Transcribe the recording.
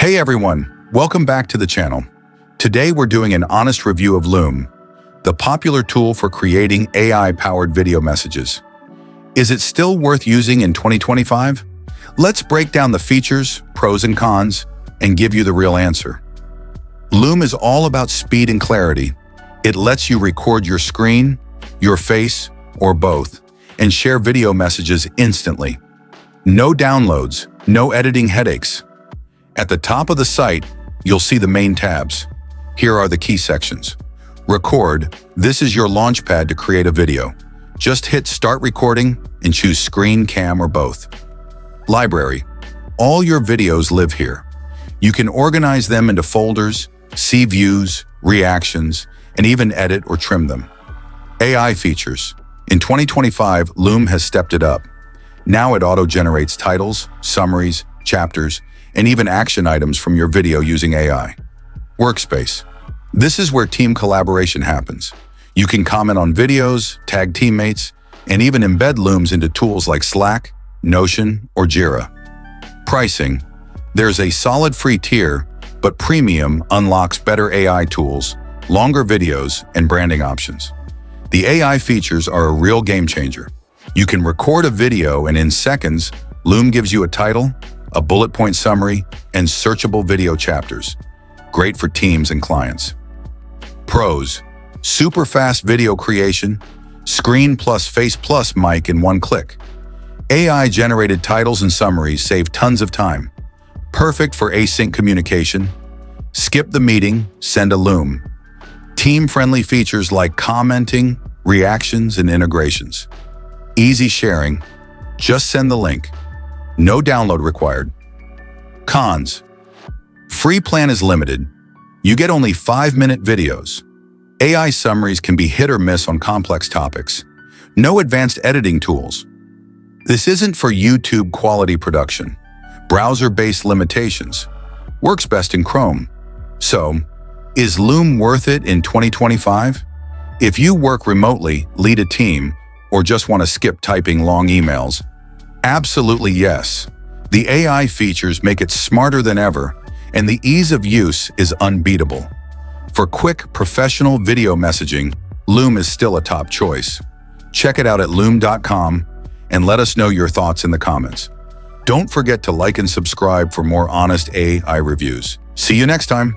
Hey everyone, welcome back to the channel. Today we're doing an honest review of Loom, the popular tool for creating AI-powered video messages. Is it still worth using in 2025? Let's break down the features, pros and cons, and give you the real answer. Loom is all about speed and clarity. It lets you record your screen, your face, or both, and share video messages instantly. No downloads, no editing headaches. At the top of the site, you'll see the main tabs. Here are the key sections. Record. This is your launchpad to create a video. Just hit Start Recording and choose Screen, Cam, or both. Library. All your videos live here. You can organize them into folders, see views, reactions, and even edit or trim them. AI features. In 2025, Loom has stepped it up. Now it auto-generates titles, summaries, chapters, and even action items from your video using AI. Workspace. This is where team collaboration happens. You can comment on videos, tag teammates, and even embed Looms into tools like Slack, Notion, or Jira. Pricing. There's a solid free tier, but Premium unlocks better AI tools, longer videos, and branding options. The AI features are a real game changer. You can record a video and in seconds, Loom gives you a title, a bullet point summary, and searchable video chapters. Great for teams and clients. Pros. Super fast video creation, screen plus face plus mic in one click. AI-generated titles and summaries save tons of time. Perfect for async communication. Skip the meeting, send a Loom. Team-friendly features like commenting, reactions, and integrations. Easy sharing. Just send the link. No download required. Cons. Free plan is limited. You get only 5-minute videos. AI summaries can be hit or miss on complex topics. No advanced editing tools. This isn't for YouTube quality production. Browser-based limitations. Works best in Chrome. So, is Loom worth it in 2025? If you work remotely, lead a team, or just want to skip typing long emails, absolutely yes. The AI features make it smarter than ever, and the ease of use is unbeatable. For quick, professional video messaging, Loom is still a top choice. Check it out at loom.com and let us know your thoughts in the comments. Don't forget to like and subscribe for more honest AI reviews. See you next time.